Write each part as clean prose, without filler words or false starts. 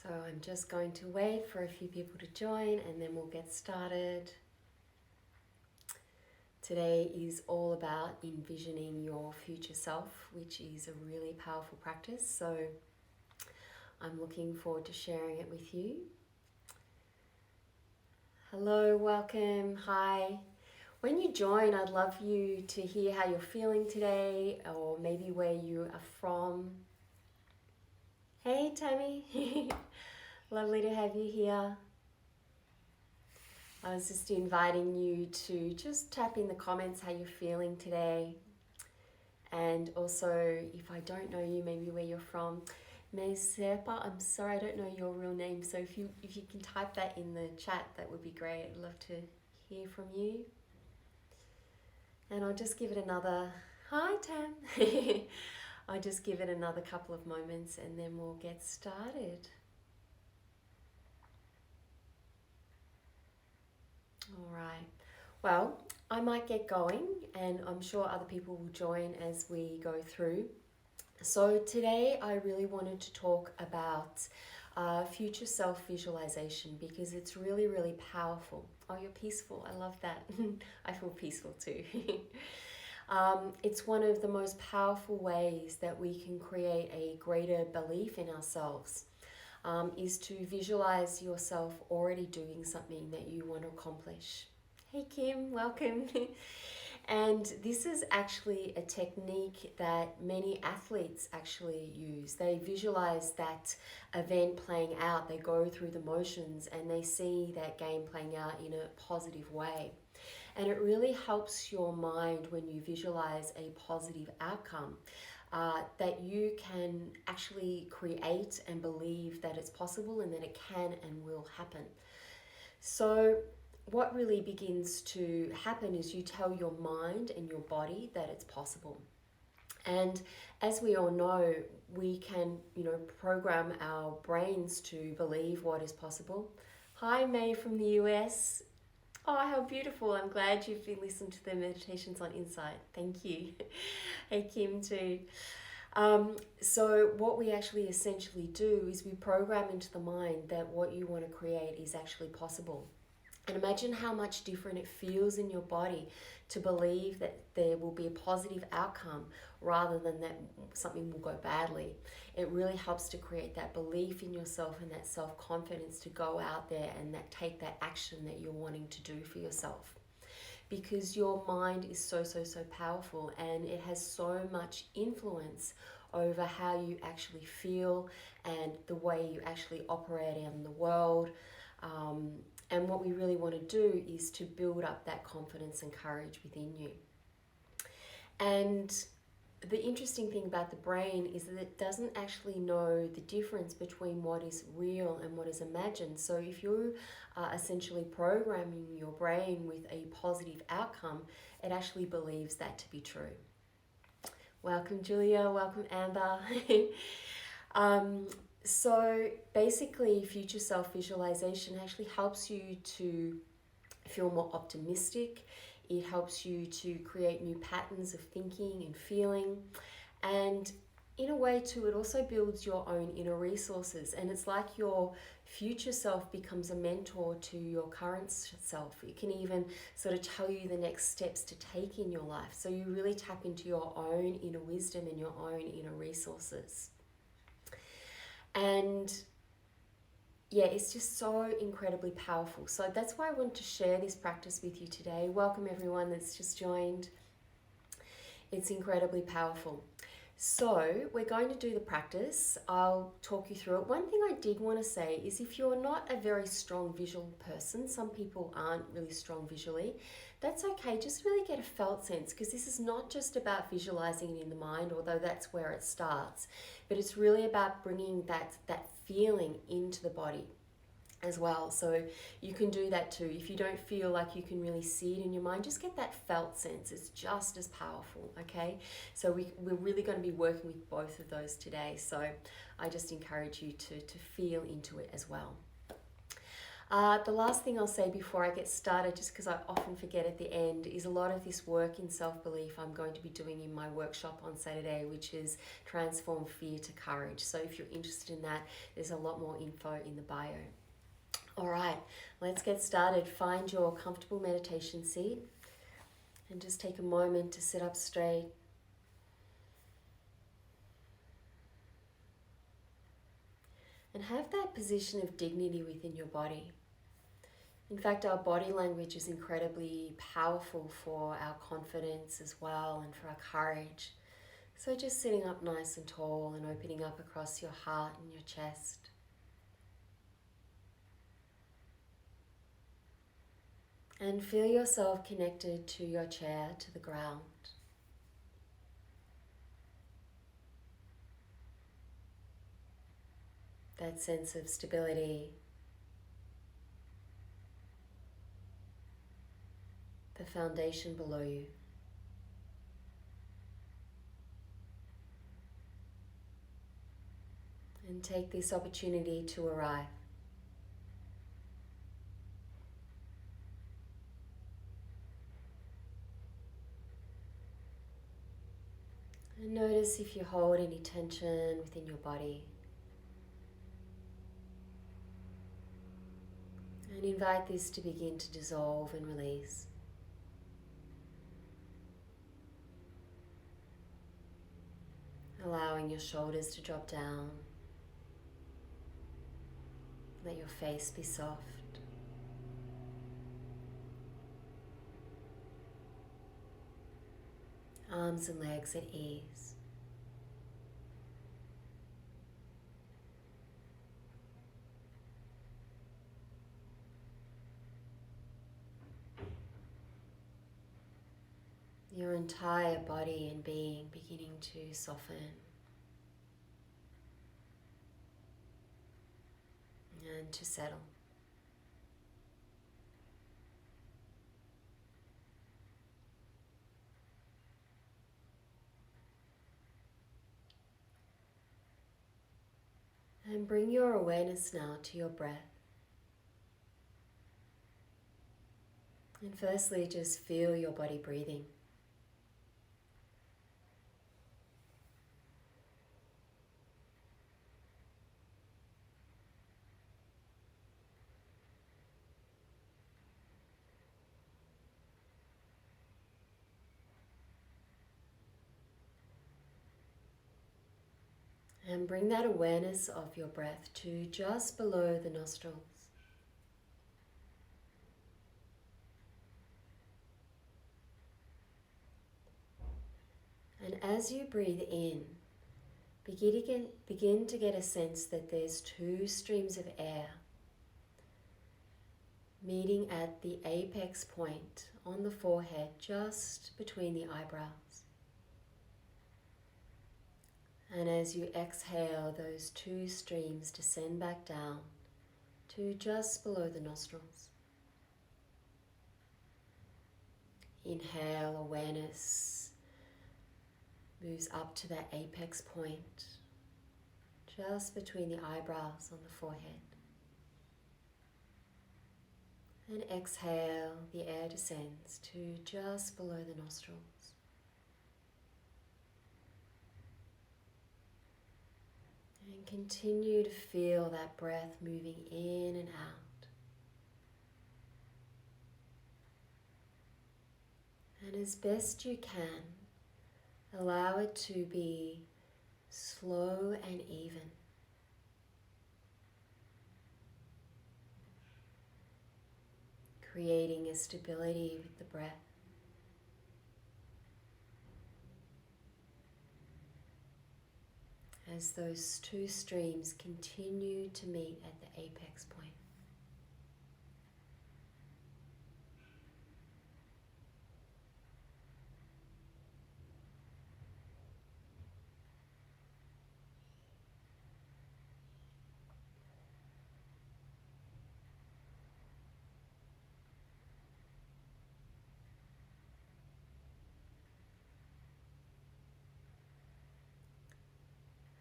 So I'm just going to wait for a few people to join and then we'll get started. Today is all about envisioning your future self, which is a really powerful practice. So I'm looking forward to sharing it with you. Hello, welcome, hi. When you join, I'd love you to hear how you're feeling today or maybe where you are from. Hey, Tammy. Lovely to have you here. I was just inviting you to just tap in the comments how you're feeling today. And also, if I don't know you, maybe where you're from. Mesepa, I'm sorry, I don't know your real name. So if you can type that in the chat, that would be great. I'd love to hear from you. And I'll just give it another, hi Tam. I'll just give it another couple of moments and then we'll get started. All right, well, I might get going and I'm sure other people will join as we go through. So today I really wanted to talk about future self-visualization because it's really, really powerful. Oh, you're peaceful. I love that. I feel peaceful too. It's one of the most powerful ways that we can create a greater belief in ourselves. Is to visualize yourself already doing something that you want to accomplish. Hey Kim, welcome. And this is actually a technique that many athletes actually use. They visualize that event playing out, they go through the motions and they see that game playing out in a positive way. And it really helps your mind when you visualize a positive outcome. That you can actually create and believe that it's possible and that it can and will happen. So what really begins to happen is you tell your mind and your body that it's possible. And as we all know, we can, program our brains to believe what is possible. Hi, May from the US. Oh, how beautiful. I'm glad you've been listening to the meditations on Insight. Thank you. Hey, Kim too. So what we actually essentially do is we program into the mind that what you want to create is actually possible. And imagine how much different it feels in your body to believe that there will be a positive outcome rather than that something will go badly. It really helps to create that belief in yourself and that self-confidence to go out there and take that action that you're wanting to do for yourself. Because your mind is so powerful and it has so much influence over how you actually feel and the way you actually operate in the world. And what we really want to do is to build up that confidence and courage within you. And the interesting thing about the brain is that it doesn't actually know the difference between what is real and what is imagined. So if you are essentially programming your brain with a positive outcome, it actually believes that to be true. Welcome, Julia. Welcome, Amber. So basically, future self-visualization actually helps you to feel more optimistic. It helps you to create new patterns of thinking and feeling. And in a way too, it also builds your own inner resources. And it's like your future self becomes a mentor to your current self. It can even sort of tell you the next steps to take in your life. So you really tap into your own inner wisdom and your own inner resources. And yeah, it's just so incredibly powerful. So that's why I want to share this practice with you today. Welcome everyone that's just joined. It's incredibly powerful. So we're going to do the practice. I'll talk you through it. One thing I did want to say is if you're not a very strong visual person, some people aren't really strong visually, that's okay. Just really get a felt sense, because this is not just about visualizing it in the mind, although that's where it starts, but it's really about bringing that feeling into the body as well. So you can do that too. If you don't feel like you can really see it in your mind, just get that felt sense. It's just as powerful, okay? So we're really going to be working with both of those today. So I just encourage you to feel into it as well. The last thing I'll say before I get started, just because I often forget at the end, is a lot of this work in self-belief I'm going to be doing in my workshop on Saturday, which is Transform Fear to Courage. So if you're interested in that, there's a lot more info in the bio. All right, let's get started. Find your comfortable meditation seat and just take a moment to sit up straight. And have that position of dignity within your body. In fact, our body language is incredibly powerful for our confidence as well and for our courage. So just sitting up nice and tall and opening up across your heart and your chest. And feel yourself connected to your chair, to the ground. That sense of stability. The foundation below you. And take this opportunity to arrive. And notice if you hold any tension within your body. And invite this to begin to dissolve and release. Allowing your shoulders to drop down. Let your face be soft. Arms and legs at ease. Your entire body and being beginning to soften and to settle. And bring your awareness now to your breath. And firstly, just feel your body breathing. And bring that awareness of your breath to just below the nostrils. And as you breathe in, begin to get a sense that there's two streams of air meeting at the apex point on the forehead, just between the eyebrows. And as you exhale, those two streams descend back down to just below the nostrils. Inhale, awareness moves up to that apex point, just between the eyebrows on the forehead. And exhale, the air descends to just below the nostrils. And continue to feel that breath moving in and out. And as best you can, allow it to be slow and even. Creating a stability with the breath. As those two streams continue to meet at the apex point.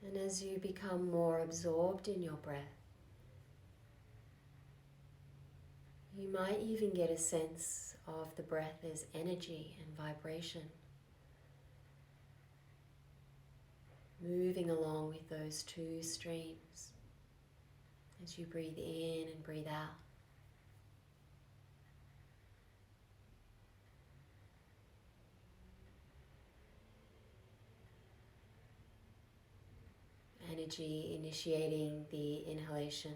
And as you become more absorbed in your breath, You might even get a sense of the breath as energy and vibration, moving along with those two streams as you breathe in and breathe out. Energy initiating the inhalation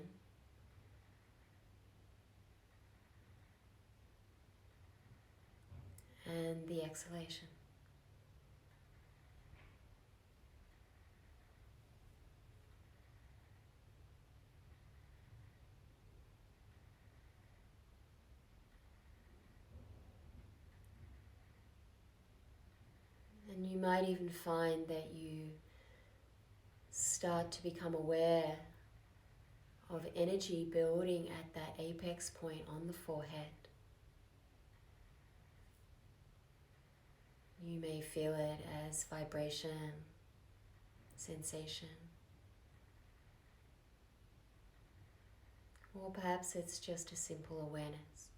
and the exhalation. And you might even find that you start to become aware of energy building at that apex point on the forehead. You may feel it as vibration, sensation, or perhaps it's just a simple awareness.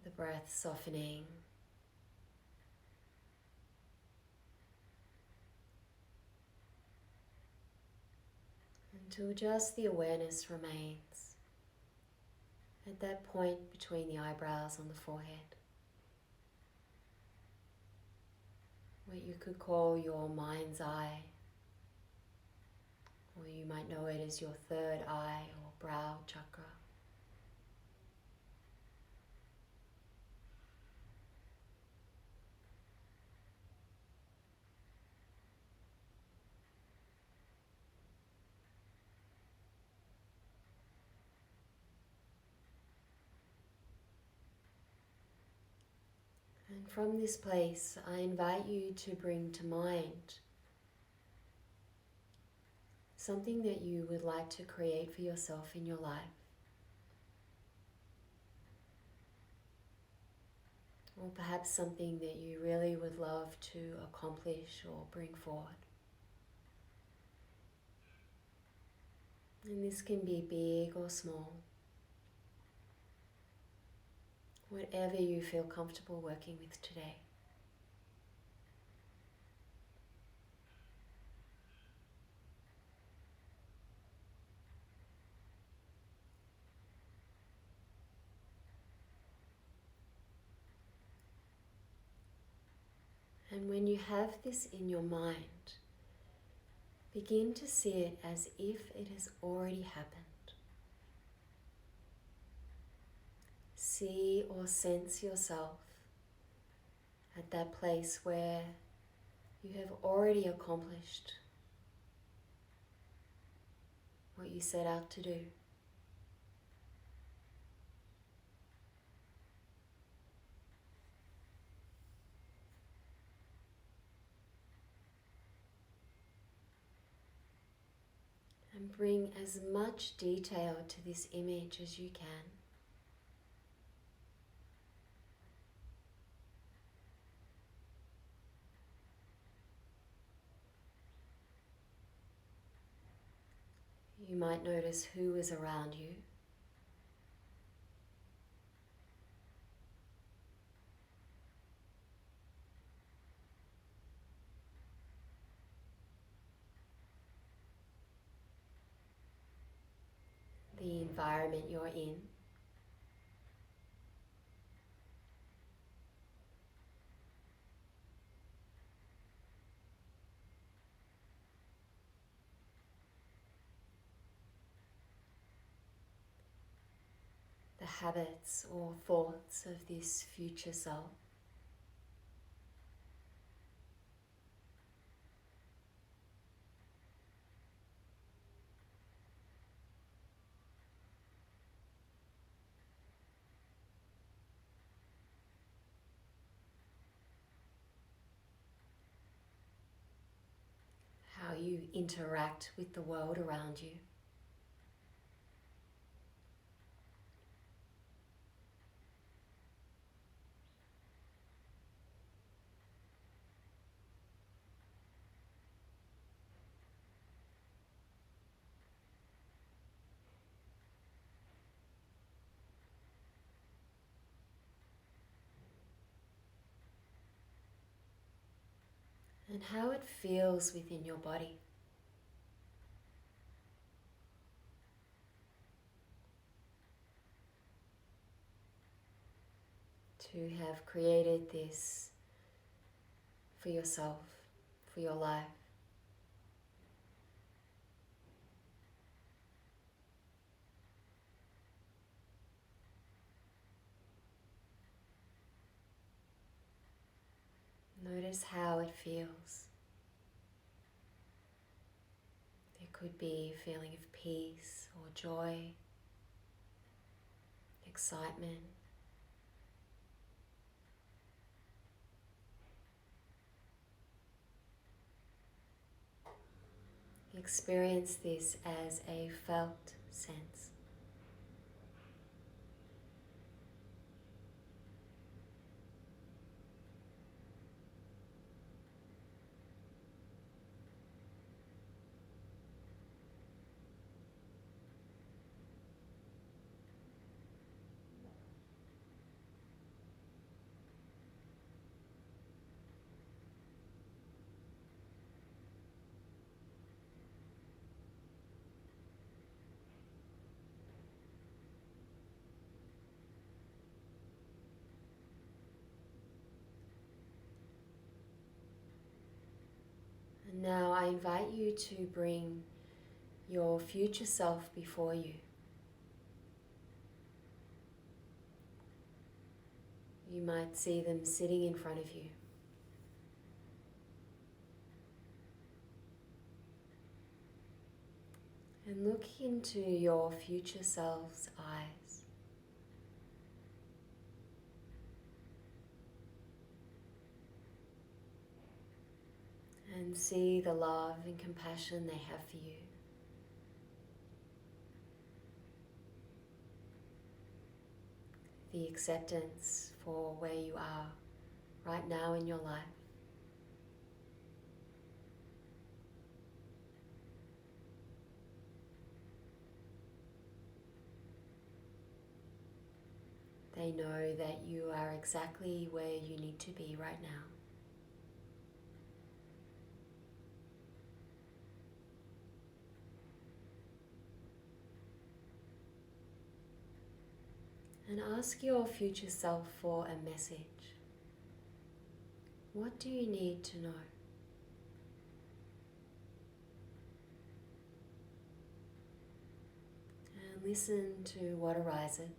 The breath softening, until just the awareness remains at that point between the eyebrows on the forehead, what you could call your mind's eye, or you might know it as your third eye or brow chakra. And from this place, I invite you to bring to mind something that you would like to create for yourself in your life. Or perhaps something that you really would love to accomplish or bring forward. And this can be big or small, whatever you feel comfortable working with today. And when you have this in your mind, begin to see it as if it has already happened. See or sense yourself at that place where you have already accomplished what you set out to do. And bring as much detail to this image as you can. You might notice who is around you. The environment you're in. The habits or thoughts of this future self. interact with the world around you. And how it feels within your body. To have created this for yourself, for your life. Notice how it feels. There could be a feeling of peace or joy, excitement. Experience this as a felt sense. And now I invite you to bring your future self before you. You might see them sitting in front of you. And look into your future self's eyes. And see the love and compassion they have for you. The acceptance for where you are right now in your life. They know that you are exactly where you need to be right now. And ask your future self for a message. What do you need to know? And listen to what arises.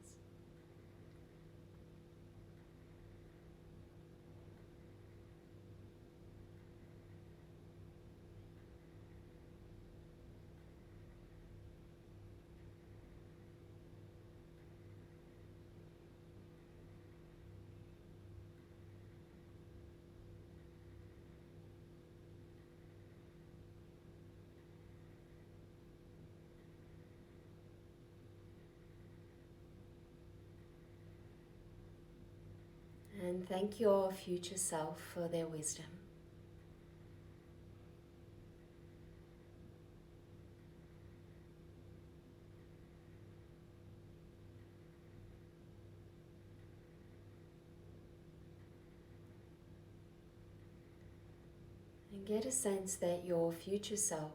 And thank your future self for their wisdom. And get a sense that your future self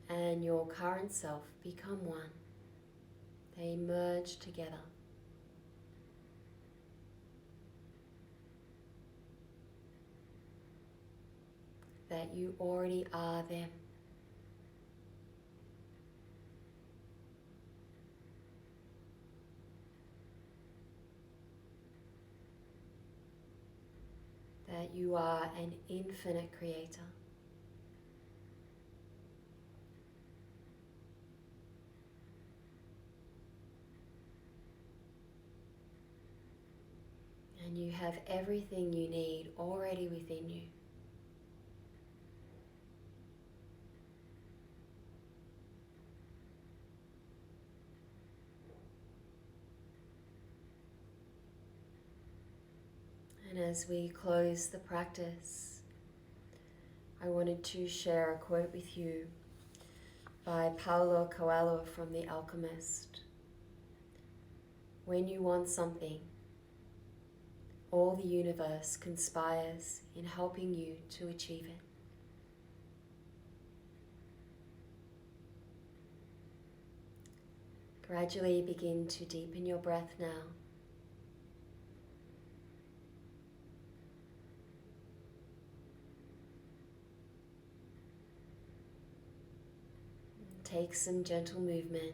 and your current self become one. They merge together. That you already are them. That you are an infinite creator. And you have everything you need already within you. as we close the practice, I wanted to share a quote with you by Paulo Coelho from The Alchemist. When you want something, all the universe conspires in helping you to achieve it. Gradually begin to deepen your breath now. Take some gentle movement.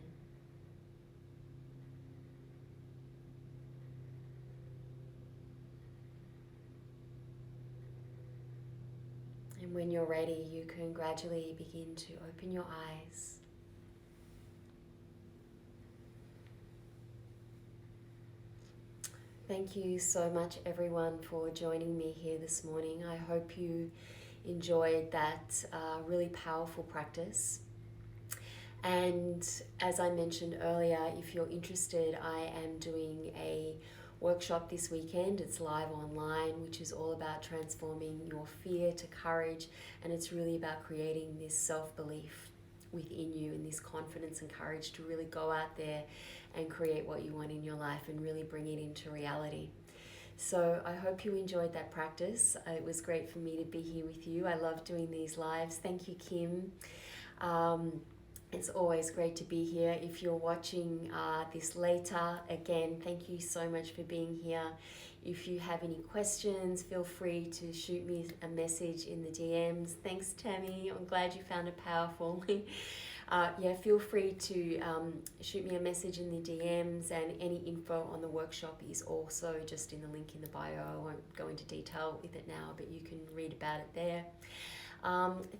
And when you're ready, you can gradually begin to open your eyes. Thank you so much, everyone, for joining me here this morning. I hope you enjoyed that really powerful practice. And as I mentioned earlier, if you're interested, I am doing a workshop this weekend. It's live online, which is all about transforming your fear to courage, and it's really about creating this self-belief within you and this confidence and courage to really go out there and create what you want in your life and really bring it into reality. So I hope you enjoyed that practice. It was great for me to be here with you. I love doing these lives. Thank you, Kim. It's always great to be here. If you're watching this later, again, thank you so much for being here. If you have any questions, feel free to shoot me a message in the DMs. Thanks, Tammy. I'm glad you found it powerful. Feel free to shoot me a message in the DMs, and any info on the workshop is also just in the link in the bio. I won't go into detail with it now, but you can read about it there.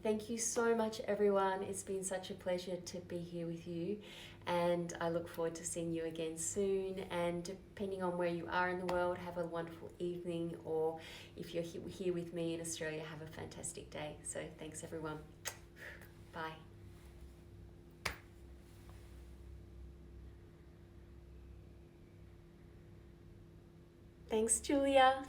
Thank you so much, everyone. It's been such a pleasure to be here with you, and I look forward to seeing you again soon. And depending on where you are in the world, have a wonderful evening, or if you're here with me in Australia, have a fantastic day. So thanks, everyone. Bye. Thanks, Julia.